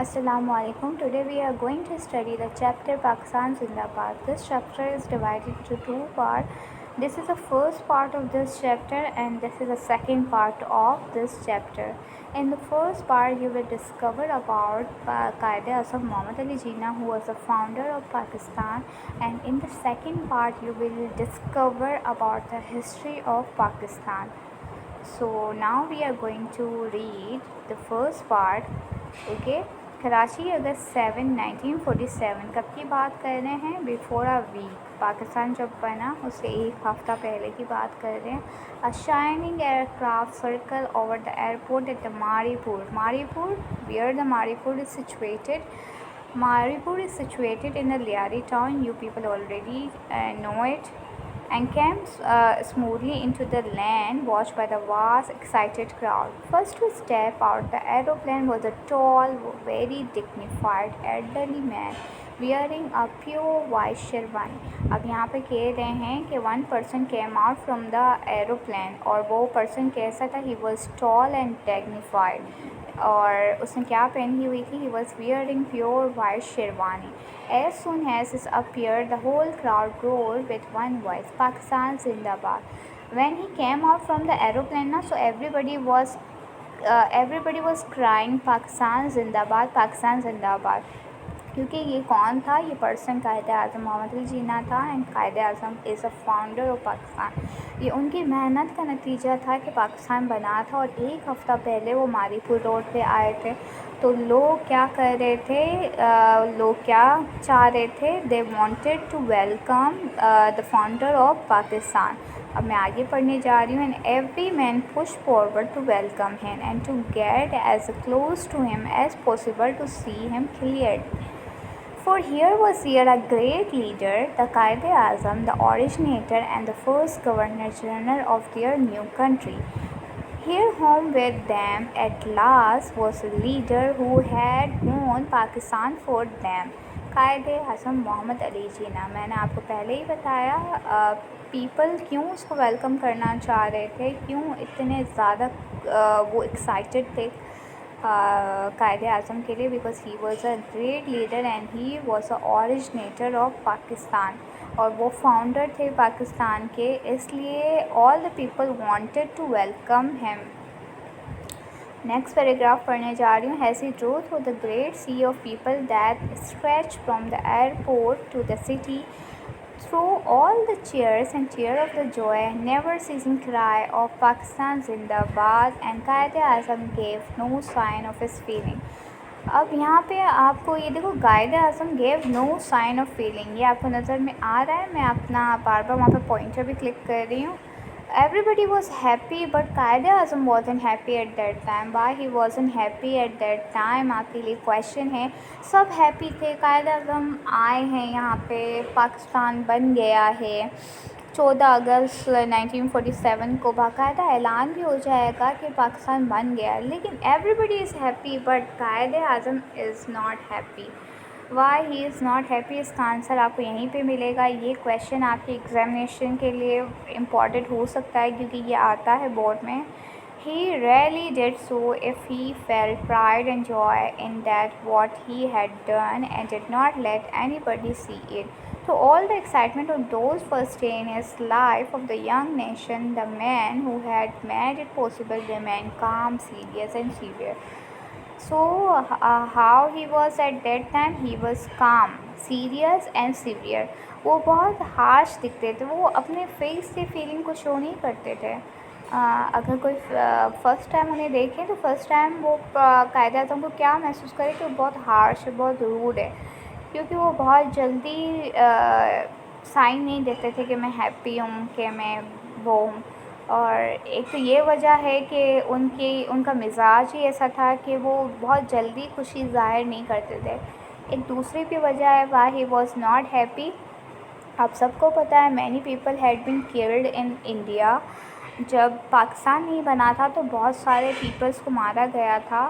Assalamu alaikum. Today we are going to study the chapter Pakistan Zindabad. This chapter is divided into two parts. This is the first part of this chapter and this is the second part of this chapter. In the first part you will discover about Quaid-e-Azam Muhammad Ali Jinnah, who was the founder of Pakistan, and in the second part you will discover about the history of Pakistan. So now we are going to read the first part. Okay. Karachi अगस्त 7 1947 कब की बात कर रहे हैं? Before a week, Pakistan जब बना उससे एक हफ़्ता पहले की बात कर रहे हैं. A shining aircraft circle over the airport at the Maripur where the Maripur is situated. Maripur is situated in the Liari town. You people already know it. And came smoothly into the land, watched by the vast, excited crowd. First to step out the aeroplane was a tall, very dignified, elderly man wearing a pure white sherwani. अब यहाँ पे कह रहे हैं कि one person came out from the aeroplane और वो person कैसा था? He was tall and dignified. और उसने क्या पहनी हुई थी? He was wearing pure white sherwani. As soon as it appeared, the whole crowd roared with one voice, Pakistan Zindabad. When he came out from the aeroplane, so everybody was crying, Pakistan Zindabad, Pakistan Zindabad. क्योंकि ये कौन था? ये person Quaid-e-Azam Mohammad Ali जिन्ना था. And Quaid-e-Azam is a founder of Pakistan. ये उनकी मेहनत का नतीजा था कि पाकिस्तान बना था. और एक हफ़्ता पहले वो मारीपुर रोड पे आए थे. तो लोग क्या कर रहे थे? लोग क्या चाह रहे थे? They wanted to welcome the founder of Pakistan. अब मैं आगे पढ़ने जा रही हूँ. And every man push forward to welcome him and to get as close to him as possible to see him clearly. For here was a great leader, the Quaid-e-Azam, the originator and the first Governor-General of their new country. Here home with them at last was a leader who had won Pakistan for them. Quaid-e-Azam Mohammad Ali Jinnah. मैंने आपको पहले ही बताया people क्यों उसको welcome करना चाह रहे थे, क्यों इतने ज़्यादा वो एक्साइटेड थे Quaid-e-Azam के लिए. Because he was a great leader and he was a originator of Pakistan. और वो फाउंडर थे पाकिस्तान के, इसलिए all the people wanted to welcome him. Next paragraph पढ़ने जा रही हूँ. Has he drove through the great sea of people that stretch from the airport to the city through all the cheers and tear of the joy, never ceasing cry of Pakistan Zindabad, and Quaid-e-Azam gave no sign of his feeling. अब यहाँ पे आपको ये देखो, Quaid-e-Azam gave no sign of feeling, ये आपको नज़र में आ रहा है. मैं अपना बार बार वहाँ पे पॉइंटर भी क्लिक कर रही हूँ. Everybody was happy, but Quaid-e-Azam wasn't happy at that time. Why he wasn't happy at that time? आपके लिए क्वेश्चन है. सब हैप्पी थे. Quaid-e-Azam आए हैं यहाँ पे, पाकिस्तान बन गया है. 14 अगस्त 1947 को बाकायदा ऐलान भी हो जाएगा कि पाकिस्तान बन गया. लेकिन everybody is happy, but Quaid-e-Azam is not happy. Why he is not happy, इसका आंसर आपको यहीं पे मिलेगा. ये क्वेश्चन आपके एग्जामिनेशन के लिए इम्पॉर्टेंट हो सकता है क्योंकि ये आता है बोर्ड में. He really did so if he felt pride and joy in that what he had done and did not let anybody see it. To all the excitement of those first day in his life of the young nation, the man who had made it possible remained calm, serious and severe. So how he was at that time? He was calm, serious and severe. वो बहुत harsh दिखते थे. वो अपने face से feeling को show नहीं करते थे. अगर कोई फ़र्स्ट टाइम उन्हें देखें तो फ़र्स्ट टाइम वो Quaid-e-Azam को क्या महसूस करे कि वो बहुत हार्श है, बहुत रूड है, क्योंकि वो बहुत जल्दी साइन नहीं देते थे कि मैं हैप्पी हूँ, कि मैं वो हूँ. और एक तो ये वजह है कि उनका मिजाज ही ऐसा था कि वो बहुत जल्दी खुशी ज़ाहिर नहीं करते थे. एक दूसरी भी वजह है why he was not happy. आप सबको पता है many people had been killed in India. जब पाकिस्तान नहीं बना था तो बहुत सारे पीपल्स को मारा गया था.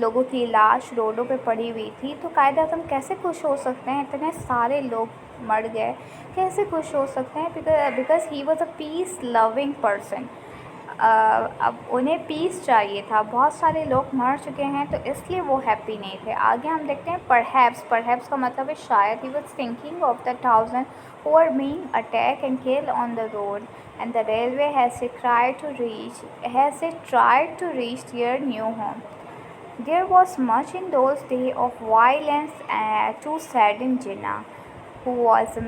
लोगों की लाश रोडों पे पड़ी हुई थी. तो Quaid-e-Azam कैसे खुश हो सकते हैं? इतने सारे लोग मर गए, कैसे खुश हो सकते हैं? Because he was a peace loving person. अब उन्हें पीस चाहिए था, बहुत सारे लोग मर चुके हैं तो इसलिए वो हैप्पी नहीं थे। आगे हम देखते हैं परहैप्स का मतलब है शायद। He was thinking of the 1000 who were being attacked and killed on the road, and the railway has tried to reach their new home. There was much in those days of violence to sadden Jinnah, who was a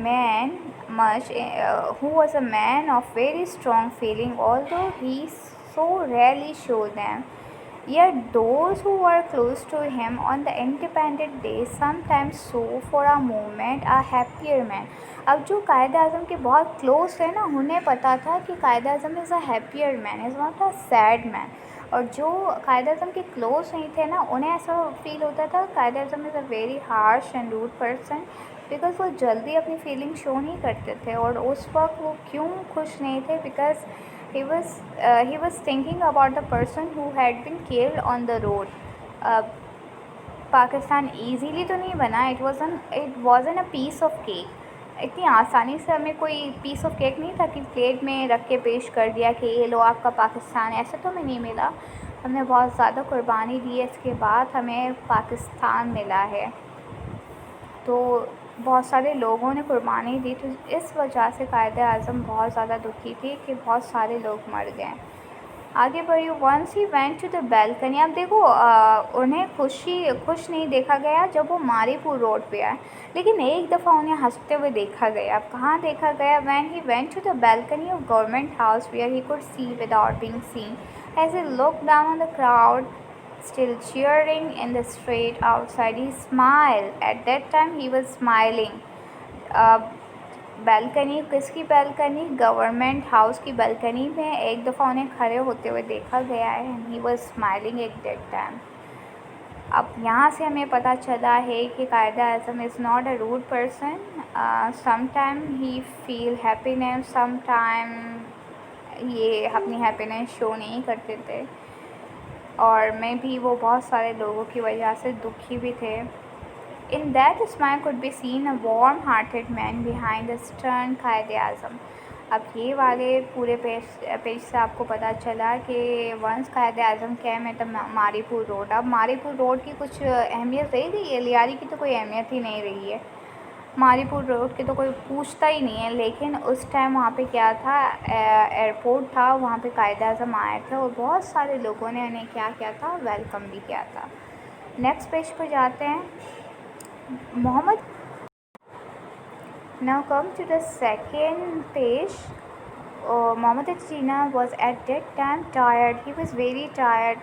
man of very strong feeling, although he so rarely showed them. Yet those who were close to him on the independent day sometimes saw for a moment a happier man. अब जो कायद आज़म के बहुत close थे ना, उन्हें पता था कि Quaid Azam is a happier man, is not a sad man. और जो कायद आज़म के क्लोज नहीं थे ना, उन्हें ऐसा फील होता था Quaid Azam is a very harsh and rude person, because वो जल्दी अपनी फीलिंग शो नहीं करते थे। और उस वक्त वो क्यों खुश नहीं थे? Because he was thinking about the person who had been killed on the road. Pakistan easily तो नहीं बना, it wasn't a piece of cake. इतनी आसानी से हमें कोई पीस ऑफ केक नहीं था कि प्लेट में रख के पेश कर दिया कि ये लो आपका पाकिस्तान, ऐसा तो हमें नहीं मिला। हमने बहुत ज़्यादा कुर्बानी दी है, इसके बाद हमें पाकिस्तान मिला है। तो बहुत सारे लोगों ने कुर्बानी दी, तो इस वजह से कायद आज़म बहुत ज़्यादा दुखी थी कि बहुत सारे लोग मर गए। आगे बढ़िए। Once he went to the balcony. अब देखो उन्हें खुश नहीं देखा गया जब वो मारीपुर रोड पे आए, लेकिन एक दफ़ा उन्हें हंसते हुए देखा गया। अब कहाँ देखा गया? When he went to the balcony of government house where he could see without being seen, as he look down on the crowd still cheering in the street outside. He smiled. At that time he was smiling. Balcony, किसकी balcony? Government house की balcony में एक दफ़ा उन्हें खड़े होते हुए देखा गया है। And he was smiling at that time. अब यहाँ से हमें पता चला है कि Quaid Azam is not a rude person. Some time he feel happiness, some time ये अपनी हैप्पीनेस शो नहीं करते थे, और मैं भी वो बहुत सारे लोगों की वजह से दुखी भी थे। In that smile could be seen a warm-hearted man behind the stern कायद आज़म। अब ये वाले पूरे पेज से आपको पता चला कि once Quaid Azam came at the Maripur road. अब मारीपुर रोड की कुछ अहमियत रही गई है, लियारी की तो कोई अहमियत ही नहीं रही है, मारीपुर रोड की तो कोई पूछता ही नहीं है। लेकिन उस टाइम वहाँ पे क्या था? एयरपोर्ट था, वहाँ पे कायद आज़म आए थे और बहुत सारे लोगों ने उन्हें क्या किया था? वेलकम भी किया था। नेक्स्ट पेज पर जाते हैं। Muhammad. Now come to the second page. Muhammad Jinnah was at that time tired. He was very tired.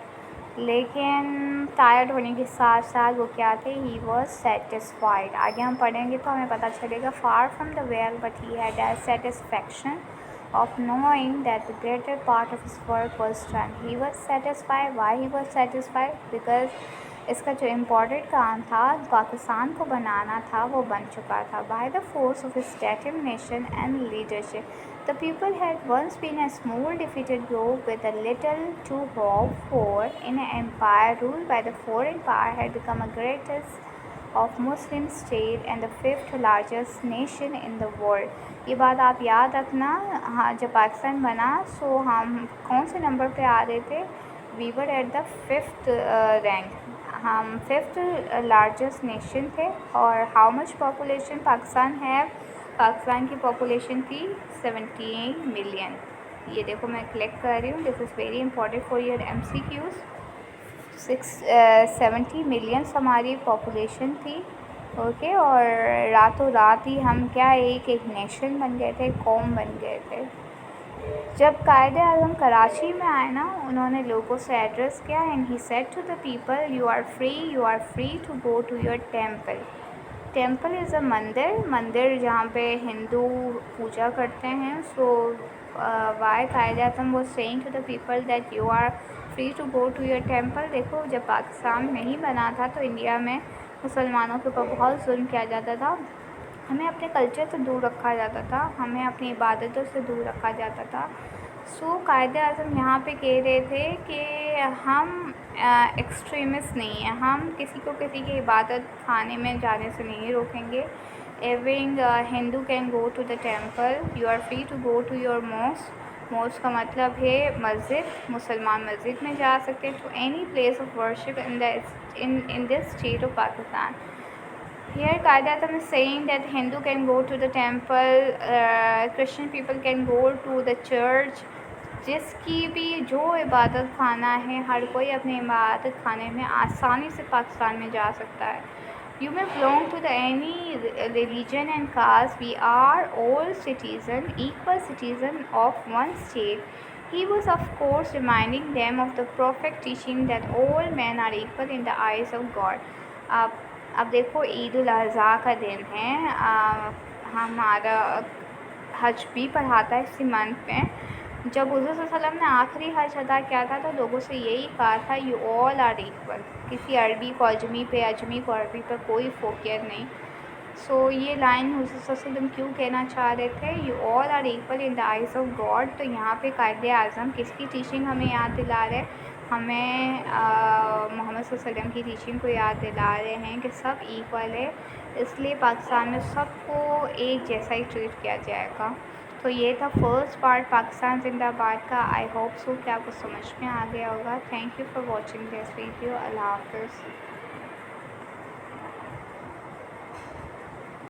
लेकिन टायर्ड होने के साथ साथ वो क्या थे? He was satisfied. आगे हम पढ़ेंगे तो हमें पता चलेगा। Far from the well but he had a satisfaction of knowing that the greater part of his work was done. He was satisfied. Why he was satisfied? Because इसका जो important काम था, पाकिस्तान को बनाना था, वो बन चुका था। By the force of his determination and leadership, the people had once been a small defeated group with a little to hope for in an empire ruled by the foreign power had become a greatest of Muslim state and the fifth largest nation in the world. ये बात आप याद रखना। हाँ, जब पाकिस्तान बना सो हम कौन से नंबर पे आ रहे थे? We were at the 5th rank. हम 5th लार्जेस्ट नेशन थे। और हाउ मच पॉपुलेशन पाकिस्तान है? पाकिस्तान की पॉपुलेशन थी 78 मिलियन। ये देखो मैं क्लिक कर रही हूँ, this is very important for your MCQs। 70 million हमारी पॉपुलेशन थी। ओके, और रातों रात ही हम क्या एक नेशन बन गए थे, कौम बन गए थे। जब कायद आज़म कराची में आए ना, उन्होंने लोगों से एड्रेस किया and he said to the people, you are free to go to your temple. Temple is a mandir जहाँ पे हिंदू पूजा करते हैं। सो वाई कायद आज़म वो saying to the people that you are free to go to your temple. देखो, जब पाकिस्तान नहीं बना था तो इंडिया में मुसलमानों के ऊपर बहुत जुल्म किया जाता था, हमें अपने कल्चर से दूर रखा जाता था, हमें अपनी इबादतों से दूर रखा जाता था। सो कायद आज़म यहाँ पे कह रहे थे कि हम एक्सट्रीमिस्ट नहीं हैं, हम किसी को किसी की इबादत खाने में जाने से नहीं रोकेंगे। Every Hindu can go to the temple, you are free to go to your mosque, mosque का मतलब है मस्जिद, मुसलमान मस्जिद में जा सकते हैं। To any place of worship in this state of Pakistan. Here Qaeda is saying that Hindu can go to the temple, Christian people can go to the church. जिसकी भी जो इबादत खाना है, हर कोई अपने इबादत खाने में आसानी से पाकिस्तान में जा सकता है। You may belong to the any religion and caste. We are all citizen, equal citizen of one state. He was of course reminding them of the prophet teaching that all men are equal in the eyes of God. अब देखो ईद उल अज़हा का दिन है, हमारा हज भी पढ़ाता है इसी मंथ में। जब हुज़ूर सल्लल्लाहु अलैहि वसल्लम ने आखिरी हज अदा किया था तो लोगों से यही कहा था, यू ऑल आर इक्वल। किसी अरबी को अजमी पे, अजमी को अरबी पर कोई फोकियत नहीं। सो ये लाइन हुज़ूर सल्लल्लाहु अलैहि वसल्लम क्यों कहना चाह रहे थे, you all are equal in the eyes of God. तो यहाँ पे कायदे आज़म किसकी टीचिंग हमें याद दिला रहे हैं, हमें मोहम्मद सल्लल्लाहु अलैहि वसल्लम की टीचिंग को याद दिला रहे हैं कि सब इक्वल है, इसलिए पाकिस्तान में सबको एक जैसा ही ट्रीट किया जाएगा। तो ये था फर्स्ट पार्ट पाकिस्तान जिंदाबाद का। आई होप सो कि आपको समझ में आ गया होगा। Thank you for watching this video. अल्लाह हाफ़िज़।